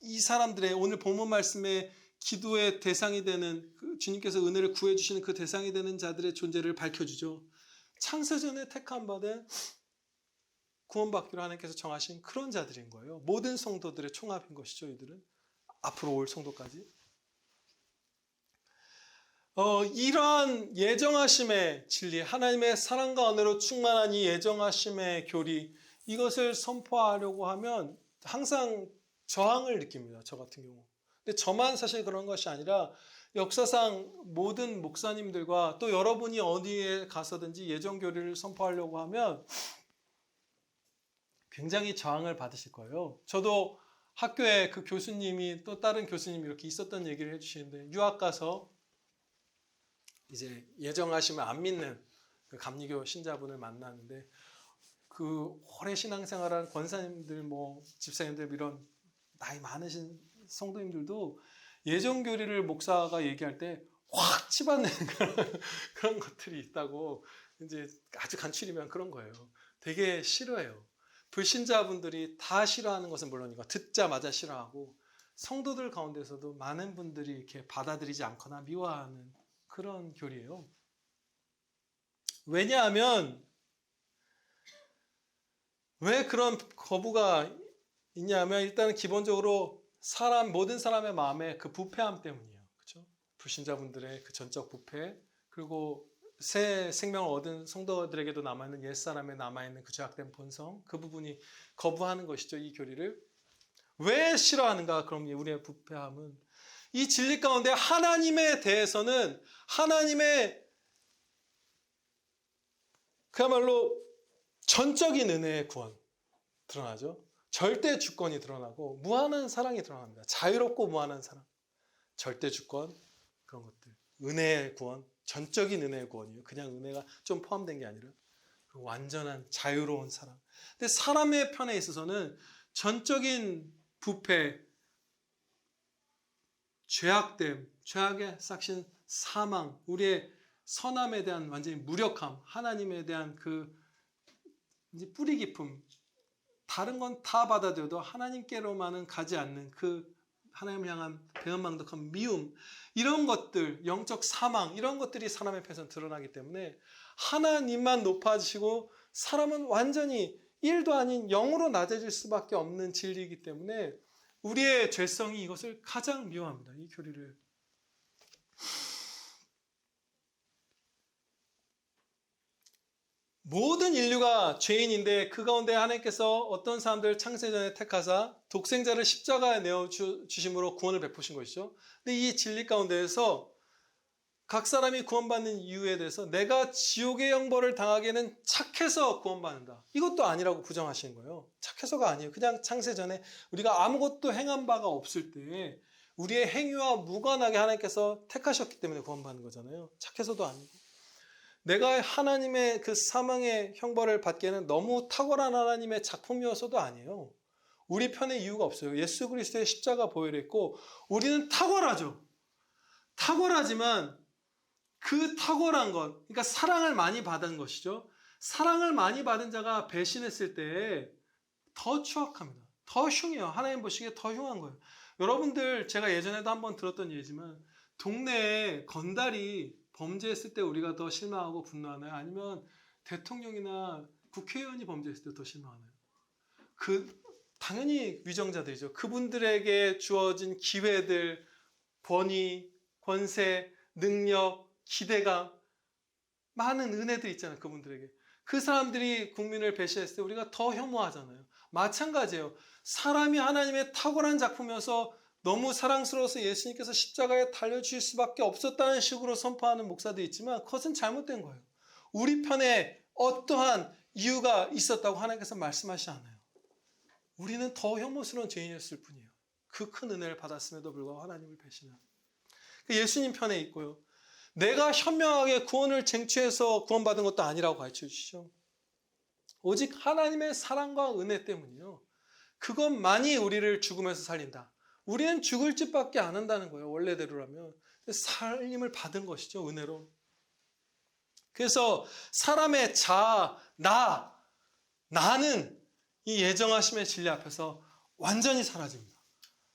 이 사람들의 오늘 본문 말씀의 기도의 대상이 되는 주님께서 은혜를 구해주시는 그 대상이 되는 자들의 존재를 밝혀주죠. 창세전에 택함 받은 구원받기로 하나님께서 정하신 그런 자들인 거예요. 모든 성도들의 총합인 것이죠. 이들은 앞으로 올 성도까지. 이러한 예정하심의 진리, 하나님의 사랑과 은혜로 충만한 이 예정하심의 교리, 이것을 선포하려고 하면 항상 저항을 느낍니다. 저 같은 경우. 근데 저만 사실 그런 것이 아니라 역사상 모든 목사님들과 또 여러분이 어디에 가서든지 예정 교리를 선포하려고 하면 굉장히 저항을 받으실 거예요. 저도 학교에 그 교수님이 또 다른 교수님이 이렇게 있었던 얘기를 해주시는데 유학 가서 이제 예정하심을 안 믿는 그 감리교 신자분을 만나는데 그 오래 신앙생활한 권사님들, 집사님들 이런 나이 많으신 성도님들도 예정교리를 목사가 얘기할 때 확 치받는 그런 것들이 있다고 이제 아주 간추리면 그런 거예요. 되게 싫어해요. 불신자분들이 다 싫어하는 것은 물론이고 듣자마자 싫어하고 성도들 가운데서도 많은 분들이 이렇게 받아들이지 않거나 미워하는 그런 교리예요. 왜냐하면 왜 그런 거부가 있냐면 일단은 기본적으로 모든 사람의 마음에 그 부패함 때문이에요. 그렇죠? 불신자분들의 그 전적 부패, 그리고 새 생명을 얻은 성도들에게도 남아있는 옛사람에 남아있는 그 죄악된 본성, 그 부분이 거부하는 것이죠. 이 교리를. 왜 싫어하는가? 그럼 우리의 부패함은 이 진리 가운데 하나님에 대해서는 하나님의 그야말로 전적인 은혜의 구원 드러나죠. 절대 주권이 드러나고 무한한 사랑이 드러납니다. 자유롭고 무한한 사랑, 절대 주권, 그런 것들, 은혜의 구원, 전적인 은혜의 구원이에요. 그냥 은혜가 좀 포함된 게 아니라 완전한 자유로운 사랑. 근데 사람의 편에 있어서는 전적인 부패, 죄악됨, 죄악의 싹신, 사망, 우리의 선함에 대한 완전히 무력함, 하나님에 대한 그 뿌리 깊음, 다른 건 다 받아들여도 하나님께로만은 가지 않는 그 하나님을 향한 배은망덕한 미움, 이런 것들, 영적 사망, 이런 것들이 사람의 편에서 드러나기 때문에 하나님만 높아지시고 사람은 완전히 1도 아닌 0으로 낮아질 수밖에 없는 진리이기 때문에 우리의 죄성이 이것을 가장 미워합니다. 이 교리를. 모든 인류가 죄인인데 그 가운데 하나님께서 어떤 사람들을 창세전에 택하사 독생자를 십자가에 내어주심으로 구원을 베푸신 것이죠. 근데 이 진리 가운데에서 각 사람이 구원받는 이유에 대해서 내가 지옥의 형벌을 당하기에는 착해서 구원받는다, 이것도 아니라고 부정하시는 거예요. 착해서가 아니에요. 그냥 창세전에 우리가 아무것도 행한 바가 없을 때 우리의 행위와 무관하게 하나님께서 택하셨기 때문에 구원받는 거잖아요. 착해서도 아니고. 내가 하나님의 그 사망의 형벌을 받기에는 너무 탁월한 하나님의 작품이어서도 아니에요. 우리 편에 이유가 없어요. 예수 그리스도의 십자가 보혈이 있고 우리는 탁월하죠. 탁월하지만 그 탁월한 것, 그러니까 사랑을 많이 받은 것이죠. 사랑을 많이 받은 자가 배신했을 때 더 추악합니다. 더 흉해요. 하나님 보시기에 더 흉한 거예요. 여러분들 제가 예전에도 한번 들었던 얘기지만 동네에 건달이 범죄했을 때 우리가 더 실망하고 분노하나요? 아니면 대통령이나 국회의원이 범죄했을 때 더 실망하나요? 당연히 위정자들이죠. 그분들에게 주어진 기회들, 권위, 권세, 능력, 기대감, 많은 은혜들이 있잖아요. 그분들에게. 그 사람들이 국민을 배신했을 때 우리가 더 혐오하잖아요. 마찬가지예요. 사람이 하나님의 탁월한 작품이어서 너무 사랑스러워서 예수님께서 십자가에 달려주실 수밖에 없었다는 식으로 선포하는 목사도 있지만 그것은 잘못된 거예요. 우리 편에 어떠한 이유가 있었다고 하나님께서 말씀하시지 않아요. 우리는 더 혐오스러운 죄인이었을 뿐이에요. 그 큰 은혜를 받았음에도 불구하고 하나님을 배신한. 예수님 편에 있고요. 내가 현명하게 구원을 쟁취해서 구원받은 것도 아니라고 가르쳐 주시죠. 오직 하나님의 사랑과 은혜 때문이요. 그것만이 우리를 죽음에서 살린다. 우리는 죽을 짓밖에 안 한다는 거예요. 원래대로라면. 살림을 받은 것이죠. 은혜로. 그래서 사람의 자아, 나는 이 예정하심의 진리 앞에서 완전히 사라집니다.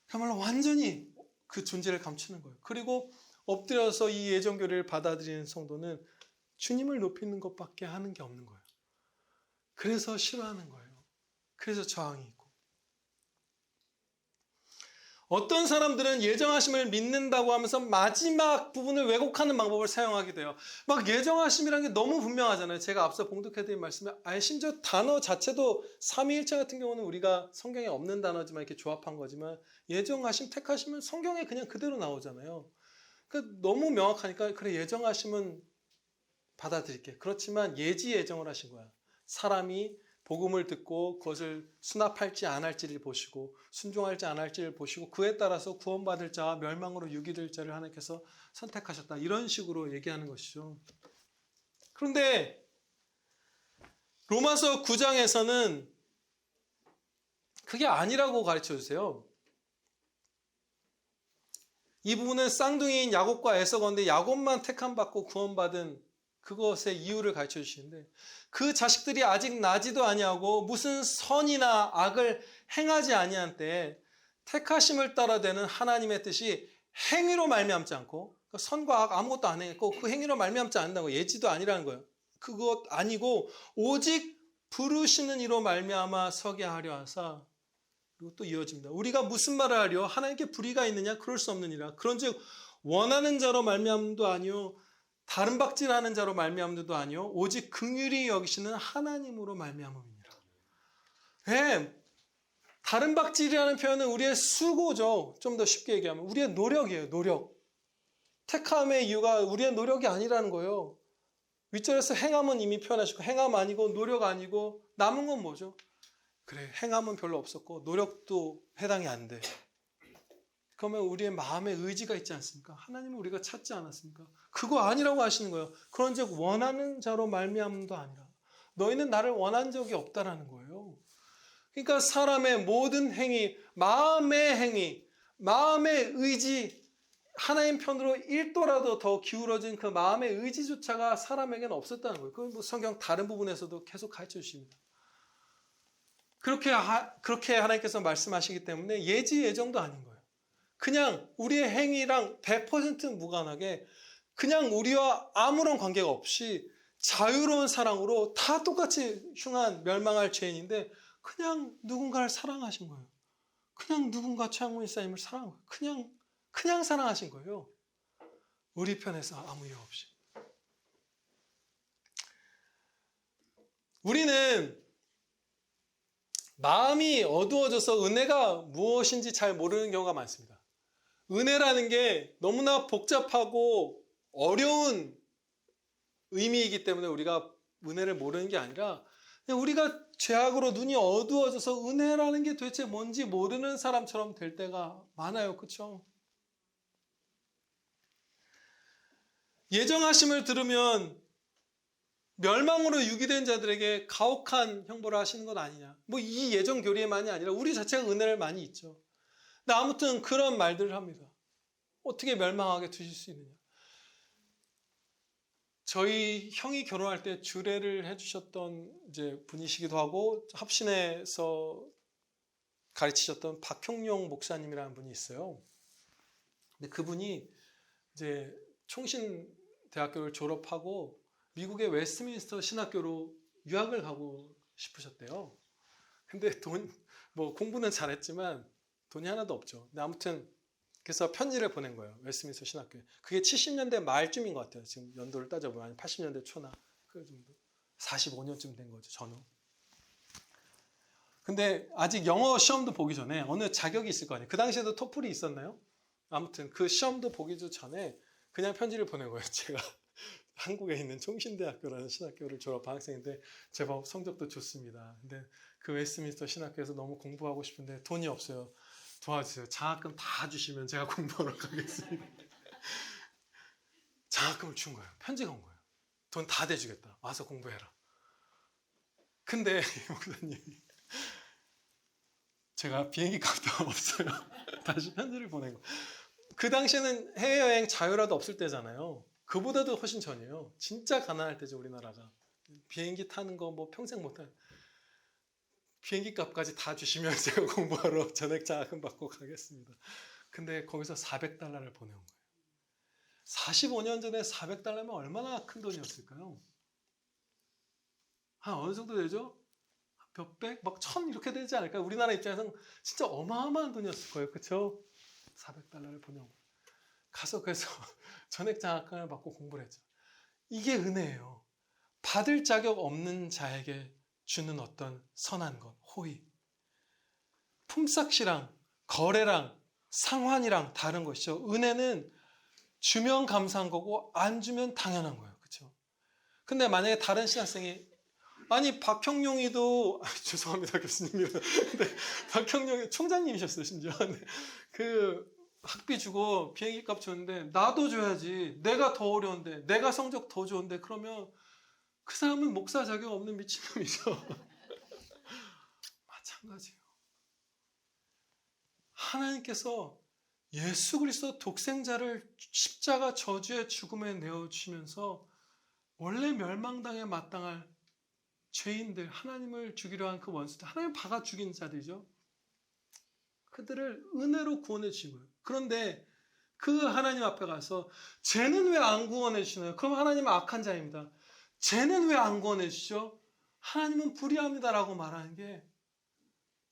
그야말로 완전히 그 존재를 감추는 거예요. 그리고 엎드려서 이 예정교리를 받아들이는 성도는 주님을 높이는 것밖에 하는 게 없는 거예요. 그래서 싫어하는 거예요. 그래서 저항이 있고. 어떤 사람들은 예정하심을 믿는다고 하면서 마지막 부분을 왜곡하는 방법을 사용하게 돼요. 막 예정하심이라는 게 너무 분명하잖아요. 제가 앞서 봉독해드린 말씀에 심지어 단어 자체도 삼위일체 같은 경우는 우리가 성경에 없는 단어지만 이렇게 조합한 거지만 예정하심, 택하심은 성경에 그냥 그대로 나오잖아요. 너무 명확하니까 그래 예정하심은 받아들일게. 그렇지만 예지 예정을 하신 거야. 사람이 복음을 듣고 그것을 수납할지 안 할지를 보시고 순종할지 안 할지를 보시고 그에 따라서 구원받을 자와 멸망으로 유기될 자를 하나님께서 선택하셨다. 이런 식으로 얘기하는 것이죠. 그런데 로마서 9장에서는 그게 아니라고 가르쳐 주세요. 이 부분은 쌍둥이인 야곱과 에서건데 야곱만 택함받고 구원받은 그것의 이유를 가르쳐 주시는데 그 자식들이 아직 나지도 아니하고 무슨 선이나 악을 행하지 아니한 때에 택하심을 따라되는 하나님의 뜻이 행위로 말미암지 않고 선과 악 아무것도 안 행했고 그 행위로 말미암지 않는다고 예지도 아니라는 거예요. 그것 아니고 오직 부르시는 이로 말미암아 서게 하려 하사. 그리고 또 이어집니다. 우리가 무슨 말을 하려 하나님께 불의가 있느냐 그럴 수 없느니라. 그런즉 원하는 자로 말미암도 아니요 다른 박질하는 자로 말미암도 아니요 오직 긍휼히 여기시는 하나님으로 말미암음이니라. 네, 다른 박질이라는 표현은 우리의 수고죠. 좀 더 쉽게 얘기하면 우리의 노력이에요. 노력. 택함의 이유가 우리의 노력이 아니라는 거예요. 윗절에서 행함은 이미 표현하시고 행함 아니고 노력 아니고 남은 건 뭐죠? 그래 행함은 별로 없었고 노력도 해당이 안 돼. 그러면 우리의 마음에 의지가 있지 않습니까? 하나님을 우리가 찾지 않았습니까? 그거 아니라고 하시는 거예요. 그런즉 원하는 자로 말미암음도 아니라 너희는 나를 원한 적이 없다라는 거예요. 그러니까 사람의 모든 행위, 마음의 의지, 하나님 편으로 1도라도 더 기울어진 그 마음의 의지조차가 사람에게는 없었다는 거예요. 그건 성경 다른 부분에서도 계속 가르쳐 주십니다. 그렇게 하나님께서 말씀하시기 때문에 예지 예정도 아닌 거예요. 그냥 우리의 행위랑 100% 무관하게 그냥 우리와 아무런 관계가 없이 자유로운 사랑으로 다 똑같이 흉한 멸망할 죄인인데 그냥 누군가를 사랑하신 거예요. 그냥 누군가 최양문 이사님을 사랑한 거예요. 그냥 사랑하신 거예요. 우리 편에서 아무 이유 없이. 우리는 마음이 어두워져서 은혜가 무엇인지 잘 모르는 경우가 많습니다. 은혜라는 게 너무나 복잡하고 어려운 의미이기 때문에 우리가 은혜를 모르는 게 아니라 그냥 우리가 죄악으로 눈이 어두워져서 은혜라는 게 도대체 뭔지 모르는 사람처럼 될 때가 많아요. 그렇죠? 예정하심을 들으면 멸망으로 유기된 자들에게 가혹한 형벌을 하시는 것 아니냐. 뭐 이 예정 교리에만이 아니라 우리 자체가 은혜를 많이 있죠. 근데 아무튼 그런 말들을 합니다. 어떻게 멸망하게 두실 수 있느냐. 저희 형이 결혼할 때 주례를 해주셨던 이제 분이시기도 하고 합신에서 가르치셨던 박형룡 목사님이라는 분이 있어요. 근데 그분이 이제 총신대학교를 졸업하고 미국의 웨스트민스터 신학교로 유학을 가고 싶으셨대요. 근데 뭐 공부는 잘했지만 돈이 하나도 없죠. 근데 아무튼 그래서 편지를 보낸 거예요. 웨스트민스터 신학교에. 그게 70년대 말쯤인 것 같아요. 지금 연도를 따져보면 80년대 초나 그 정도. 45년쯤 된 거죠. 전후. 근데 아직 영어 시험도 보기 전에 어느 자격이 있을 거 아니에요. 그 당시에도 토플이 있었나요? 아무튼 그 시험도 보기도 전에 그냥 편지를 보낸 거예요. 제가 한국에 있는 총신대학교라는 신학교를 졸업한 학생인데 제법 성적도 좋습니다. 근데 그 웨스트민스터 신학교에서 너무 공부하고 싶은데 돈이 없어요. 도와주세요. 장학금 다 주시면 제가 공부하러 가겠습니다. 장학금을 준 거예요. 편지가 온 거예요. 돈 다 대주겠다. 와서 공부해라. 근데 이 목사님이 제가 비행기 값도 없어요. 다시 편지를 보낸 거. 그 당시에는 해외여행 자유라도 없을 때잖아요. 그보다도 훨씬 전이에요. 진짜 가난할 때죠, 우리나라가. 비행기 타는 거 뭐 평생 못한. 비행기 값까지 다 주시면 제가 공부하러 전액 장학금 받고 가겠습니다. 근데 거기서 400달러를 보내온 거예요. 45년 전에 400달러면 얼마나 큰 돈이었을까요? 한 어느 정도 되죠? 몇백? 막 1000 이렇게 되지 않을까요? 우리나라 입장에서는 진짜 어마어마한 돈이었을 거예요. 그렇죠? 400달러를 보내온 거예요. 가서 그래서 전액 장학금을 받고 공부를 했죠. 이게 은혜예요. 받을 자격 없는 자에게 주는 어떤 선한 것, 호의. 품삯이랑 거래랑 상환이랑 다른 것이죠. 은혜는 주면 감사한 거고 안 주면 당연한 거예요. 그렇죠? 근데 만약에 다른 신학생이 아니 박형룡이도 죄송합니다 교수님이 근데 박형룡이 총장님이셨어요 심지어. 그 학비 주고 비행기 값 줬는데 나도 줘야지. 내가 더 어려운데 내가 성적 더 좋은데 그러면 그 사람은 목사 자격 없는 미친놈이죠. 마찬가지예요. 하나님께서 예수 그리스도 독생자를 십자가 저주의 죽음에 내어주시면서 원래 멸망당에 마땅할 죄인들, 하나님을 죽이려 한 그 원수들, 하나님 박아 죽인 자들이죠. 그들을 은혜로 구원해 주신 거예요. 그런데 그 하나님 앞에 가서 쟤는 왜 안 구원해 주시나요? 그럼 하나님은 악한 자입니다. 쟤는 왜 안 구원해 주시죠? 하나님은 불의합니다라고 말하는 게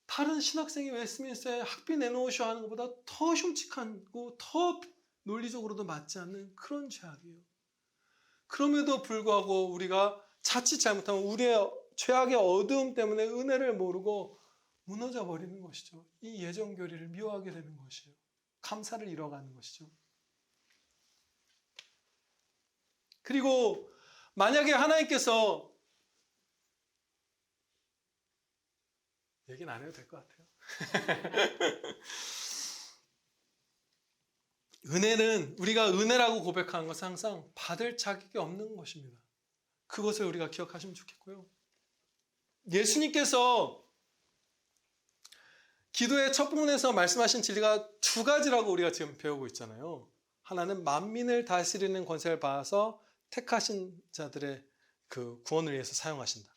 다른 신학생이 웨스트민스터에 학비 내놓으셔 하는 것보다 더 흉측하고 더 논리적으로도 맞지 않는 그런 죄악이에요. 그럼에도 불구하고 우리가 자칫 잘못하면 우리의 죄악의 어두움 때문에 은혜를 모르고 무너져 버리는 것이죠. 이 예정교리를 미워하게 되는 것이에요. 감사를 잃어가는 것이죠. 그리고 만약에 하나님께서 얘기는 안 해도 될 것 같아요. 은혜는 우리가 은혜라고 고백하는 것은 항상 받을 자격이 없는 것입니다. 그것을 우리가 기억하시면 좋겠고요. 예수님께서 기도의 첫 부분에서 말씀하신 진리가 두 가지라고 우리가 지금 배우고 있잖아요. 하나는 만민을 다스리는 권세를 받아서 택하신 자들의 그 구원을 위해서 사용하신다.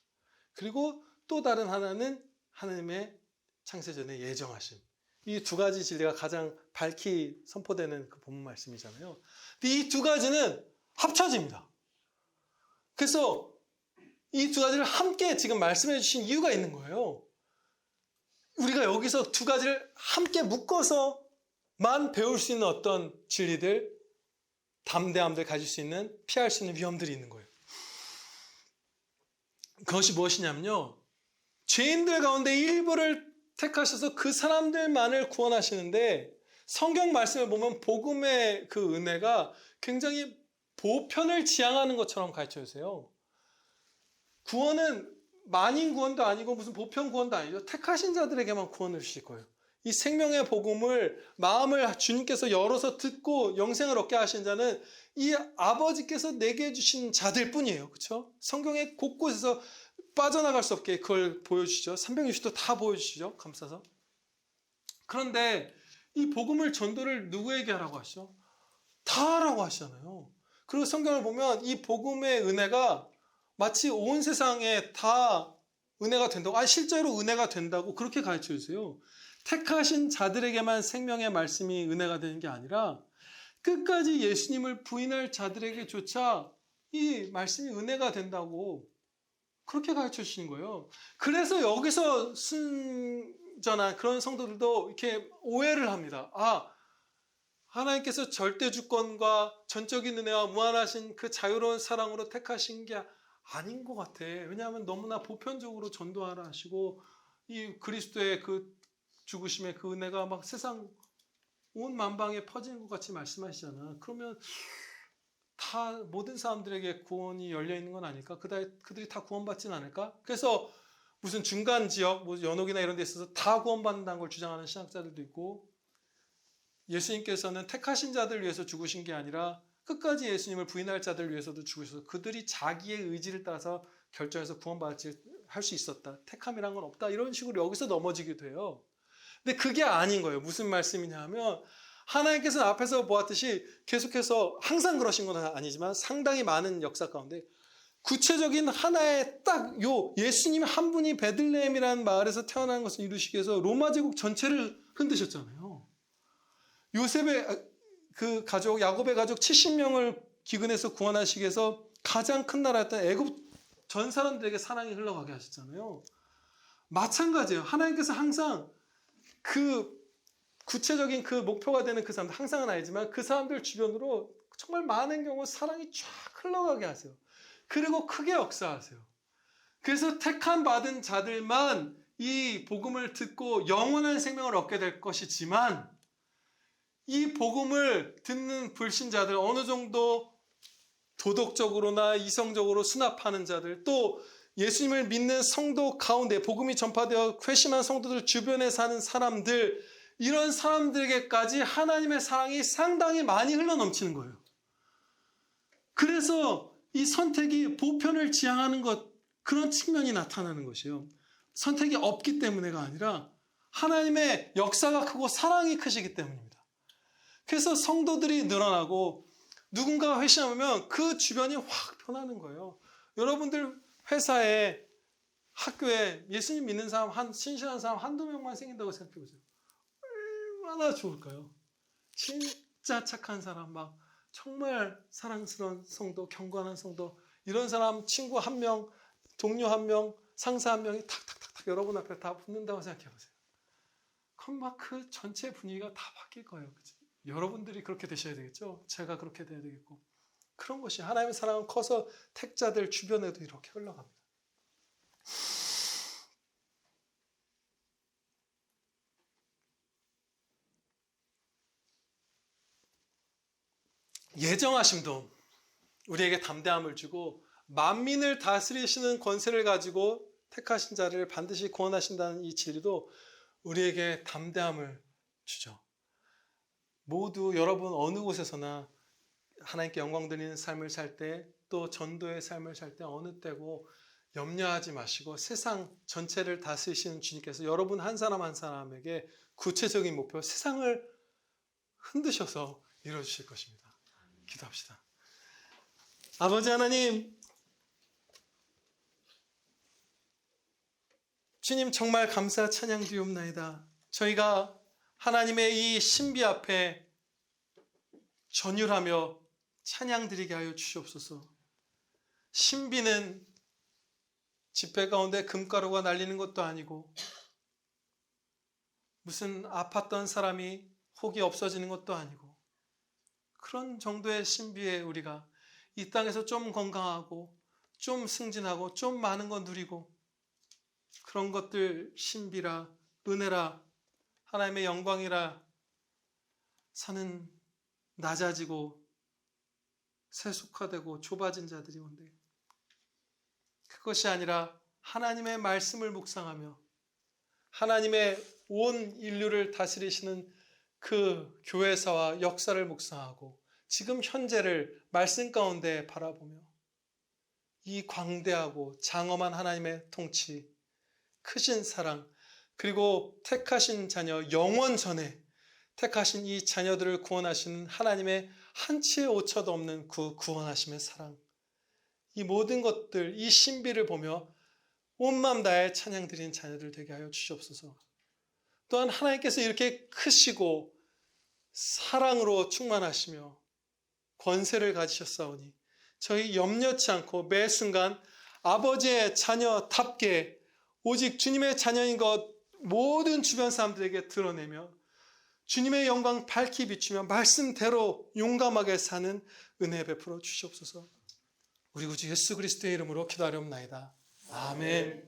그리고 또 다른 하나는 하나님의 창세전에 예정하심. 이 두 가지 진리가 가장 밝히 선포되는 그 본문 말씀이잖아요. 이 두 가지는 합쳐집니다. 그래서 이 두 가지를 함께 지금 말씀해 주신 이유가 있는 거예요. 우리가 여기서 두 가지를 함께 묶어서만 배울 수 있는 어떤 진리들, 담대함들 가질 수 있는, 피할 수 있는 위험들이 있는 거예요. 그것이 무엇이냐면요. 죄인들 가운데 일부를 택하셔서 그 사람들만을 구원하시는데 성경 말씀을 보면 복음의 그 은혜가 굉장히 보편을 지향하는 것처럼 가르쳐 주세요. 구원은 만인 구원도 아니고 무슨 보편 구원도 아니죠. 택하신 자들에게만 구원을 주실 거예요. 이 생명의 복음을 마음을 주님께서 열어서 듣고 영생을 얻게 하신 자는 이 아버지께서 내게 주신 자들 뿐이에요. 그렇죠? 성경의 곳곳에서 빠져나갈 수 없게 그걸 보여주시죠. 360도 다 보여주시죠. 감싸서. 그런데 이 복음을 전도를 누구에게 하라고 하시죠? 다 하라고 하시잖아요. 그리고 성경을 보면 이 복음의 은혜가 마치 온 세상에 다 은혜가 된다고, 실제로 은혜가 된다고 그렇게 가르쳐 주세요. 택하신 자들에게만 생명의 말씀이 은혜가 되는 게 아니라 끝까지 예수님을 부인할 자들에게조차 이 말씀이 은혜가 된다고 그렇게 가르쳐 주시는 거예요. 그래서 여기서 순전한 그런 성도들도 이렇게 오해를 합니다. 하나님께서 절대 주권과 전적인 은혜와 무한하신 그 자유로운 사랑으로 택하신 게 아닌 것 같아. 왜냐하면 너무나 보편적으로 전도하라 하시고 이 그리스도의 그 죽으심의 그 은혜가 막 세상 온 만방에 퍼지는 것 같이 말씀하시잖아. 그러면 다 모든 사람들에게 구원이 열려 있는 건 아닐까? 그들이 다 구원받지는 않을까? 그래서 무슨 중간 지역, 뭐 연옥이나 이런 데 있어서 다 구원받는다는 걸 주장하는 신학자들도 있고, 예수님께서는 택하신 자들 위해서 죽으신 게 아니라 끝까지 예수님을 부인할 자들 위해서도 죽으셔서 그들이 자기의 의지를 따라서 결정해서 구원받을 할 수 있었다. 택함이란 건 없다. 이런 식으로 여기서 넘어지기도 해요. 근데 그게 아닌 거예요. 무슨 말씀이냐 하면 하나님께서는 앞에서 보았듯이 계속해서 항상 그러신 건 아니지만 상당히 많은 역사 가운데 구체적인 하나의 딱 예수님 한 분이 베들레헴이라는 마을에서 태어난 것을 이루시기 위해서 로마 제국 전체를 흔드셨잖아요. 요셉의 그 가족, 야곱의 가족 70명을 기근해서 구원하시기 위해서 가장 큰 나라였던 애굽 전 사람들에게 사랑이 흘러가게 하셨잖아요. 마찬가지예요. 하나님께서 항상 그 구체적인 그 목표가 되는 그 사람들, 항상은 아니지만 그 사람들 주변으로 정말 많은 경우 사랑이 쫙 흘러가게 하세요. 그리고 크게 역사하세요. 그래서 택함 받은 자들만 이 복음을 듣고 영원한 생명을 얻게 될 것이지만 이 복음을 듣는 불신자들, 어느 정도 도덕적으로나 이성적으로 수납하는 자들, 또 예수님을 믿는 성도 가운데 복음이 전파되어 회심한 성도들 주변에 사는 사람들, 이런 사람들에게까지 하나님의 사랑이 상당히 많이 흘러넘치는 거예요. 그래서 이 선택이 보편을 지향하는 것, 그런 측면이 나타나는 것이에요. 선택이 없기 때문에가 아니라 하나님의 역사가 크고 사랑이 크시기 때문입니다. 그래서 성도들이 늘어나고 누군가가 회심하면 그 주변이 확 변하는 거예요. 여러분들 회사에, 학교에 예수님 믿는 사람, 신실한 사람 한두 명만 생긴다고 생각해 보세요. 얼마나 좋을까요? 진짜 착한 사람, 막 정말 사랑스러운 성도, 경건한 성도, 이런 사람 친구 한 명, 동료 한 명, 상사 한 명이 탁탁탁탁 여러분 앞에 다 붙는다고 생각해 보세요. 그럼 막 그 전체 분위기가 다 바뀔 거예요. 그치? 여러분들이 그렇게 되셔야 되겠죠? 제가 그렇게 돼야 되겠고. 그런 것이 하나님의 사랑은 커서 택자들 주변에도 이렇게 흘러갑니다. 예정하심도 우리에게 담대함을 주고 만민을 다스리시는 권세를 가지고 택하신 자를 반드시 구원하신다는 이 진리도 우리에게 담대함을 주죠. 모두 여러분 어느 곳에서나 하나님께 영광 드리는 삶을 살 때, 또 전도의 삶을 살 때 어느 때고 염려하지 마시고 세상 전체를 다스리시는 주님께서 여러분 한 사람 한 사람에게 구체적인 목표, 세상을 흔드셔서 이루어주실 것입니다. 기도합시다. 아버지 하나님, 주님 정말 감사 찬양 드리옵나이다. 저희가 하나님의 이 신비 앞에 전율하며 찬양 드리게 하여 주시옵소서. 신비는 지폐 가운데 금가루가 날리는 것도 아니고 무슨 아팠던 사람이 혹이 없어지는 것도 아니고 그런 정도의 신비에 우리가 이 땅에서 좀 건강하고 좀 승진하고 좀 많은 거 누리고 그런 것들 신비라 은혜라 하나님의 영광이라 사는 낮아지고 세속화되고 좁아진 자들이 온대. 그것이 아니라 하나님의 말씀을 묵상하며 하나님의 온 인류를 다스리시는 그 교회사와 역사를 묵상하고 지금 현재를 말씀 가운데 바라보며 이 광대하고 장엄한 하나님의 통치, 크신 사랑, 그리고 택하신 자녀, 영원 전에 택하신 이 자녀들을 구원하시는 하나님의 한치의 오차도 없는 그 구원하심의 사랑, 이 모든 것들, 이 신비를 보며 온 마음 다해 찬양 드리는 자녀들 되게 하여 주시옵소서. 또한 하나님께서 이렇게 크시고 사랑으로 충만하시며 권세를 가지셨사오니 저희 염려치 않고 매 순간 아버지의 자녀답게 오직 주님의 자녀인 것 모든 주변 사람들에게 드러내며 주님의 영광 밝히 비추며 말씀대로 용감하게 사는 은혜 베풀어 주시옵소서. 우리 구주 예수 그리스도의 이름으로 기도하렵나이다. 아멘.